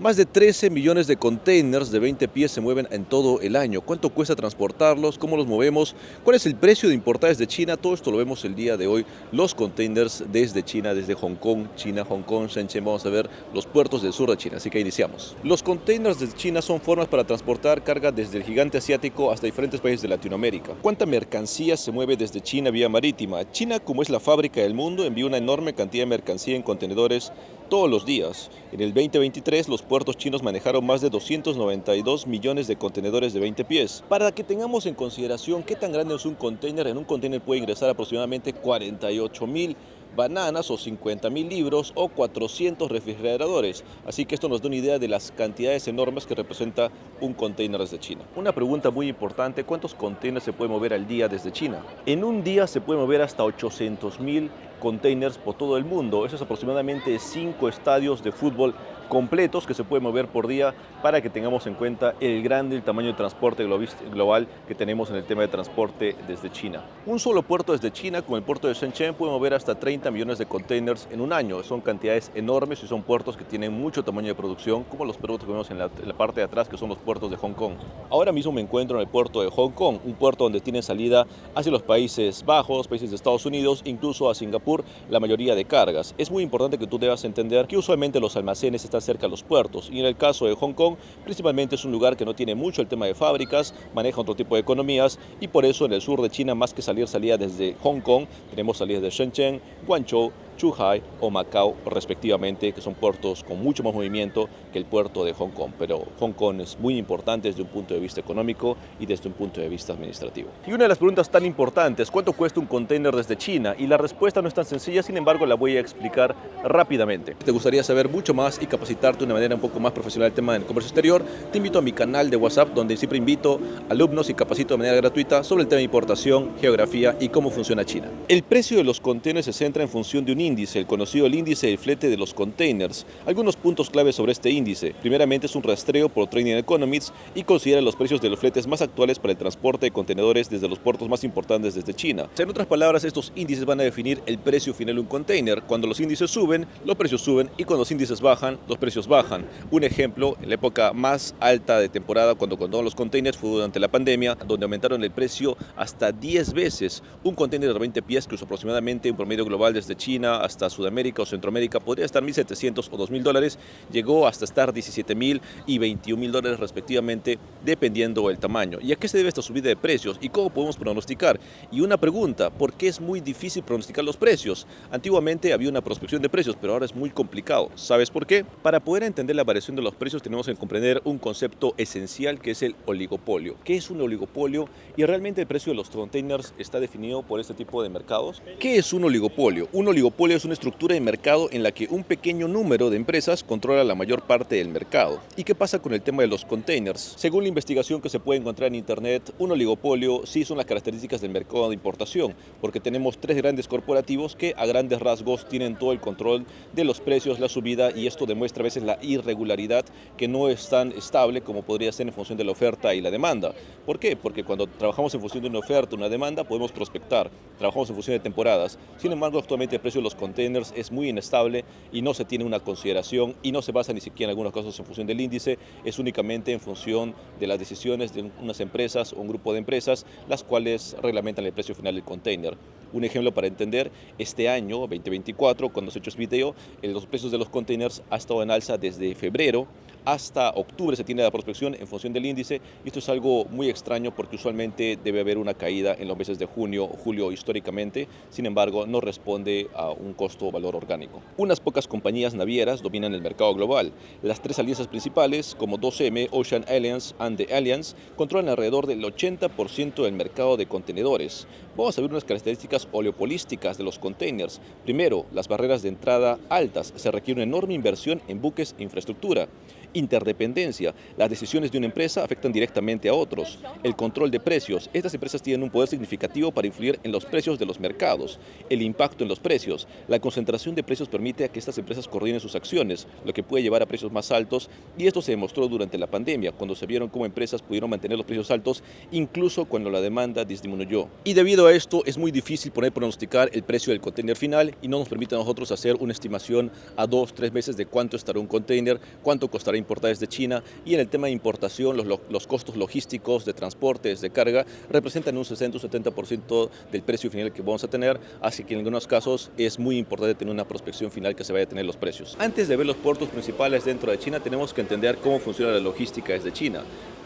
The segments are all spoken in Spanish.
Más de 13 millones de containers de 20 pies se mueven en todo el año. ¿Cuánto cuesta transportarlos? ¿Cómo los movemos? ¿Cuál es el precio de importar desde China? Todo esto lo vemos el día de hoy. Los containers desde China, desde Hong Kong, China, Hong Kong, Shenzhen. Vamos a ver los puertos del sur de China. Así que iniciamos. Los containers desde China son formas para transportar carga desde el gigante asiático hasta diferentes países de Latinoamérica. ¿Cuánta mercancía se mueve desde China vía marítima? China, como es la fábrica del mundo, envía una enorme cantidad de mercancía en contenedores todos los días. En el 2023, los puertos chinos manejaron más de 292 millones de contenedores de 20 pies. Para que tengamos en consideración qué tan grande es un container, en un container puede ingresar aproximadamente 48.000 bananas o 50.000 libros o 400 refrigeradores. Así que esto nos da una idea de las cantidades enormes que representa un container desde China. Una pregunta muy importante: ¿cuántos containers se puede mover al día desde China? En un día se puede mover hasta 800.000 containers por todo el mundo. Eso es aproximadamente 5 estadios de fútbol completos que se pueden mover por día, para que tengamos en cuenta el tamaño de transporte global que tenemos en el tema de transporte desde China. Un solo puerto desde China, como el puerto de Shenzhen, puede mover hasta 30 millones de containers en un año. Son cantidades enormes y son puertos que tienen mucho tamaño de producción, como los puertos que vemos en la parte de atrás, que son los puertos de Hong Kong. Ahora mismo me encuentro en el puerto de Hong Kong, un puerto donde tiene salida hacia los Países Bajos, países de Estados Unidos, incluso a Singapur, la mayoría de cargas. Es muy importante que tú debas entender que usualmente los almacenes están cerca de los puertos, y en el caso de Hong Kong principalmente es un lugar que no tiene mucho el tema de fábricas, maneja otro tipo de economías, y por eso en el sur de China, más que salida desde Hong Kong, tenemos salidas de Shenzhen, Guangzhou, Zhuhai o Macao respectivamente, que son puertos con mucho más movimiento que el puerto de Hong Kong. Pero Hong Kong es muy importante desde un punto de vista económico y desde un punto de vista administrativo. Y una de las preguntas tan importantes: ¿cuánto cuesta un container desde China? Y la respuesta no es tan sencilla, sin embargo la voy a explicar rápidamente. ¿Te gustaría saber mucho más y capacitarte de una manera un poco más profesional el tema del comercio exterior? Te invito a mi canal de WhatsApp, donde siempre invito alumnos y capacito de manera gratuita sobre el tema de importación, geografía y cómo funciona China. El precio de los containers se centra en función de un índice, el conocido el índice del flete de los containers. Algunos puntos claves sobre este índice: primeramente, es un rastreo por Trading Economics y considera los precios de los fletes más actuales para el transporte de contenedores desde los puertos más importantes desde China. En otras palabras, estos índices van a definir el precio final de un container. Cuando los índices suben, los precios suben, y cuando los índices bajan, los precios bajan. Un ejemplo: en la época más alta de temporada, cuando contaban los containers, fue durante la pandemia, donde aumentaron el precio hasta 10 veces. Un container de 20 pies, que es aproximadamente un promedio global desde China hasta Sudamérica o Centroamérica, podría estar $1.700 o $2.000, llegó hasta estar $17.000 y $21.000 respectivamente, dependiendo del tamaño. ¿Y a qué se debe esta subida de precios y cómo podemos pronosticar? Y una pregunta: ¿por qué es muy difícil pronosticar los precios? Antiguamente había una prospección de precios, pero ahora es muy complicado. ¿Sabes por qué? Para poder entender la variación de los precios, tenemos que comprender un concepto esencial, que es el oligopolio. ¿Qué es un oligopolio? Y realmente el precio de los containers está definido por este tipo de mercados. ¿Qué es un oligopolio? Un oligopolio es una estructura de mercado en la que un pequeño número de empresas controla la mayor parte del mercado. ¿Y qué pasa con el tema de los containers? Según la investigación que se puede encontrar en internet, un oligopolio sí son las características del mercado de importación, porque tenemos 3 grandes corporativos que a grandes rasgos tienen todo el control de los precios, la subida, y esto demuestra a veces la irregularidad, que no es tan estable como podría ser en función de la oferta y la demanda. ¿Por qué? Porque cuando trabajamos en función de una oferta, una demanda, podemos prospectar, trabajamos en función de temporadas. Sin embargo, actualmente el precio de los containers es muy inestable y no se tiene una consideración, y no se basa ni siquiera en algunos casos en función del índice, es únicamente en función de las decisiones de unas empresas o un grupo de empresas, las cuales reglamentan el precio final del container. Un ejemplo para entender: este año 2024, cuando se ha hecho este video, los precios de los containers ha estado en alza desde febrero hasta octubre. Se tiene la prospección en función del índice, y esto es algo muy extraño, porque usualmente debe haber una caída en los meses de junio o julio históricamente. Sin embargo, no responde a un costo o valor orgánico. Unas pocas compañías navieras dominan el mercado global. Las 3 alianzas principales, como 2M, Ocean Alliance and The Alliance, controlan alrededor del 80% del mercado de contenedores. Vamos a ver unas características oleopolísticas de los containers. Primero, las barreras de entrada altas. Se requiere una enorme inversión en buques e infraestructura. Interdependencia. Las decisiones de una empresa afectan directamente a otros. El control de precios. Estas empresas tienen un poder significativo para influir en los precios de los mercados. El impacto en los precios. La concentración de precios permite a que estas empresas coordinen sus acciones, lo que puede llevar a precios más altos, y esto se demostró durante la pandemia, cuando se vieron cómo empresas pudieron mantener los precios altos incluso cuando la demanda disminuyó. Y debido a esto es muy difícil pronosticar el precio del container final, y no nos permite a nosotros hacer una estimación a 2-3 meses de cuánto estará un container, cuánto costará importar desde China, y en el tema de importación los costos logísticos de transportes, de carga, representan un 60-70% del precio final que vamos a tener, así que en algunos casos es muy importante tener una prospección final que se vaya a tener los precios. Antes de ver los puertos principales dentro de China, tenemos que entender cómo funciona la logística desde China.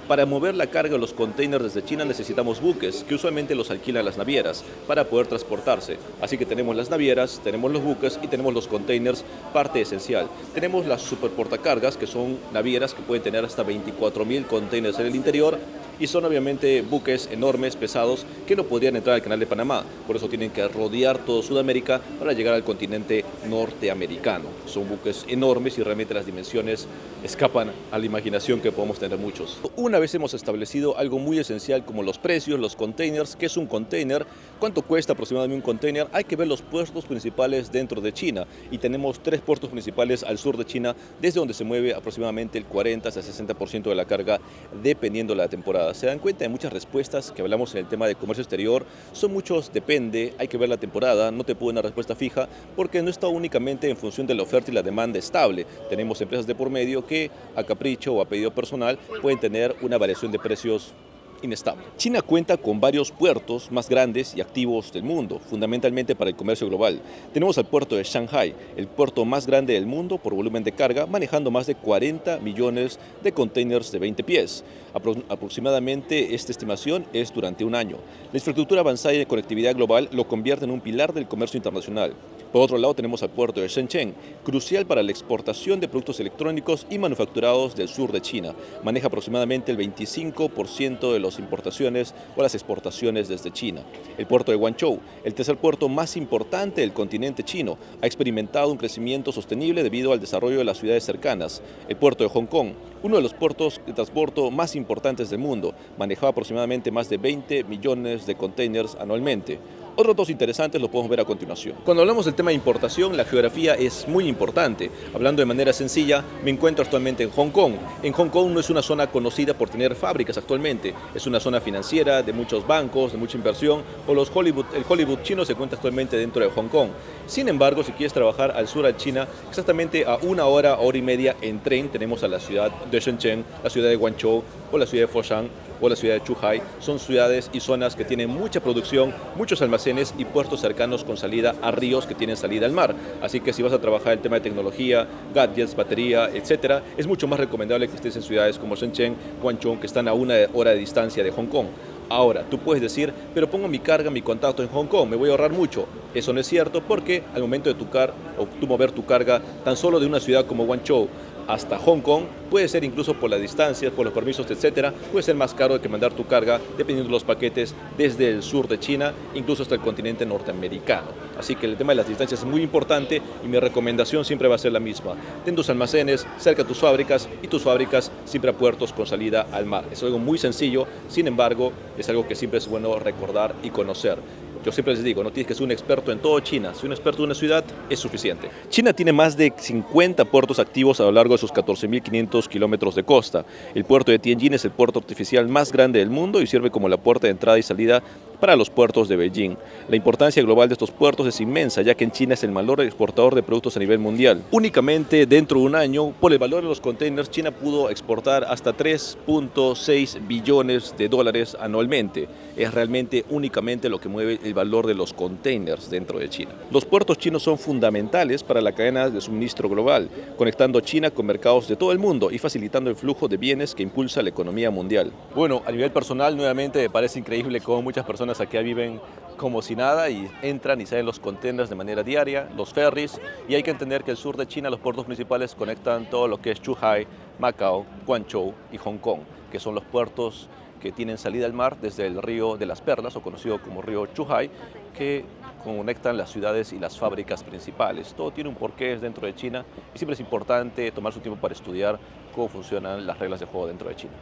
Para mover la carga de los containers desde China necesitamos buques, que usualmente los alquilan las navieras para poder transportarse. Así que tenemos las navieras, tenemos los buques y tenemos los containers, parte esencial. Tenemos las superportacargas, que son navieras que pueden tener hasta 24.000 containers en el interior, y son obviamente buques enormes, pesados, que no podrían entrar al canal de Panamá. Por eso tienen que rodear todo Sudamérica para llegar al continente norteamericano. Son buques enormes y realmente las dimensiones escapan a la imaginación que podemos tener muchos. Una vez hemos establecido algo muy esencial como los precios, los containers, qué es un container, cuánto cuesta aproximadamente un container, hay que ver los puertos principales dentro de China. Y tenemos 3 puertos principales al sur de China, desde donde se mueve aproximadamente el 40 hasta 60% de la carga, dependiendo de la temporada. Se dan cuenta de muchas respuestas que hablamos en el tema de comercio exterior, son muchos, depende, hay que ver la temporada, no te puedo dar una respuesta fija, porque no está únicamente en función de la oferta y la demanda estable. Tenemos empresas de por medio que a capricho o a pedido personal pueden tener una variación de precios inestable. China cuenta con varios puertos más grandes y activos del mundo, fundamentalmente para el comercio global. Tenemos al puerto de Shanghai, el puerto más grande del mundo por volumen de carga, manejando más de 40 millones de containers de 20 pies. Aproximadamente esta estimación es durante un año. La infraestructura avanzada y de conectividad global lo convierte en un pilar del comercio internacional. Por otro lado, tenemos al puerto de Shenzhen, crucial para la exportación de productos electrónicos y manufacturados del sur de China. Maneja aproximadamente el 25% de las importaciones o las exportaciones desde China. El puerto de Guangzhou, el tercer puerto más importante del continente chino, ha experimentado un crecimiento sostenible debido al desarrollo de las ciudades cercanas. El puerto de Hong Kong, uno de los puertos de transporte más importantes del mundo, manejaba aproximadamente más de 20 millones de containers anualmente. Otros dos interesantes los podemos ver a continuación. Cuando hablamos del tema de importación, la geografía es muy importante. Hablando de manera sencilla, me encuentro actualmente en Hong Kong. En Hong Kong no es una zona conocida por tener fábricas actualmente. Es una zona financiera de muchos bancos, de mucha inversión, o el Hollywood chino se encuentra actualmente dentro de Hong Kong. Sin embargo, si quieres trabajar al sur de China, exactamente a una hora y media en tren, tenemos a la ciudad de Shenzhen, la ciudad de Guangzhou o la ciudad de Foshan o la ciudad de Zhuhai. Son ciudades y zonas que tienen mucha producción, muchos almacenes y puertos cercanos con salida a ríos que tienen salida al mar. Así que si vas a trabajar el tema de tecnología, gadgets, batería, etcétera, es mucho más recomendable que estés en ciudades como Shenzhen, Guangzhou, que están a una hora de distancia de Hong Kong. Ahora, tú puedes decir, pero pongo mi carga, mi contacto en Hong Kong, me voy a ahorrar mucho. Eso no es cierto, porque al momento de tú mover tu carga tan solo de una ciudad como Guangzhou hasta Hong Kong, puede ser incluso por las distancias, por los permisos, etcétera, puede ser más caro que mandar tu carga, dependiendo de los paquetes, desde el sur de China, incluso hasta el continente norteamericano. Así que el tema de las distancias es muy importante y mi recomendación siempre va a ser la misma. Ten tus almacenes cerca de tus fábricas y tus fábricas siempre a puertos con salida al mar. Es algo muy sencillo, sin embargo, es algo que siempre es bueno recordar y conocer. Yo siempre les digo, no tienes que ser un experto en todo China. Si un experto en una ciudad es suficiente. China tiene más de 50 puertos activos a lo largo de sus 14.500 kilómetros de costa. El puerto de Tianjin es el puerto artificial más grande del mundo y sirve como la puerta de entrada y salida para los puertos de Beijing. La importancia global de estos puertos es inmensa, ya que en China es el mayor exportador de productos a nivel mundial. Únicamente dentro de un año, por el valor de los containers, China pudo exportar hasta 3.6 billones de dólares anualmente. Es realmente únicamente lo que mueve el valor de los containers dentro de China. Los puertos chinos son fundamentales para la cadena de suministro global, conectando China con mercados de todo el mundo y facilitando el flujo de bienes que impulsa la economía mundial. Bueno, a nivel personal, nuevamente me parece increíble cómo muchas personas aquí viven como si nada y entran y salen los containers de manera diaria, los ferries, y hay que entender que el sur de China, los puertos principales conectan todo lo que es Zhuhai, Macao, Guangzhou y Hong Kong, que son los puertos que tienen salida al mar desde el río de las Perlas, o conocido como río Zhuhai, que conectan las ciudades y las fábricas principales. Todo tiene un porqué dentro de China y siempre es importante tomar su tiempo para estudiar cómo funcionan las reglas de juego dentro de China.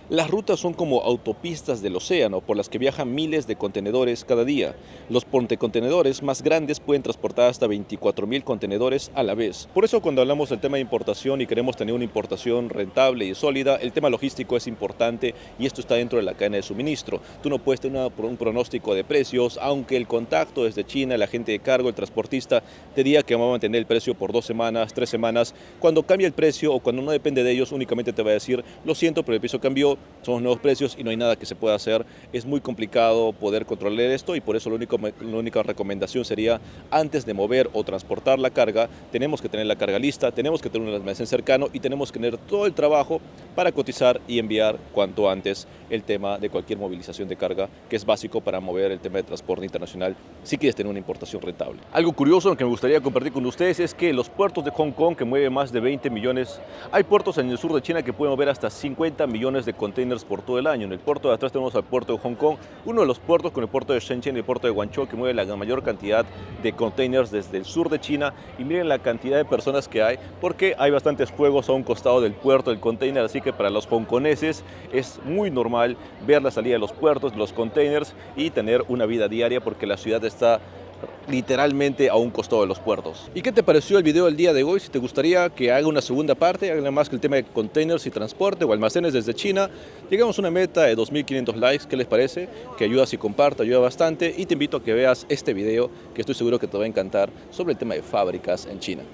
Las rutas son como autopistas del océano por las que viajan miles de contenedores cada día. Los portacontenedores más grandes pueden transportar hasta 24.000 contenedores a la vez. Por eso cuando hablamos del tema de importación y queremos tener una importación rentable y sólida, el tema logístico es importante y esto está dentro de la cadena de suministro. Tú no puedes tener un pronóstico de precios, aunque el contacto desde China, el agente de cargo, el transportista, te diga que va a mantener el precio por 2 semanas, 3 semanas. Cuando cambia el precio o cuando no depende de ellos, únicamente te va a decir, lo siento, pero el precio cambió, son los nuevos precios y no hay nada que se pueda hacer. Es muy complicado poder controlar esto y por eso la única recomendación sería, antes de mover o transportar la carga, tenemos que tener la carga lista, tenemos que tener un almacén cercano y tenemos que tener todo el trabajo para cotizar y enviar cuanto antes el tema de cualquier movilización de carga, que es básico para mover el tema de transporte internacional si quieres tener una importación rentable. Algo curioso que me gustaría compartir con ustedes es que los puertos de Hong Kong, que mueven más de 20 millones, hay puertos en el sur de China que pueden mover hasta 50 millones de containers por todo el año. En el puerto de atrás tenemos al puerto de Hong Kong, uno de los puertos con el puerto de Shenzhen y el puerto de Guangzhou, que mueve la mayor cantidad de containers desde el sur de China. Y miren la cantidad de personas que hay, porque hay bastantes juegos a un costado del puerto del container, así que para los hongkoneses es muy normal ver la salida de los puertos, de los containers y tener una vida diaria porque la ciudad está literalmente a un costado de los puertos. ¿Y qué te pareció el video del día de hoy? Si te gustaría que haga una segunda parte, haga más que el tema de containers y transporte o almacenes desde China, llegamos a una meta de 2.500 likes, ¿qué les parece? Que ayuda si comparto, ayuda bastante y te invito a que veas este video que estoy seguro que te va a encantar sobre el tema de fábricas en China.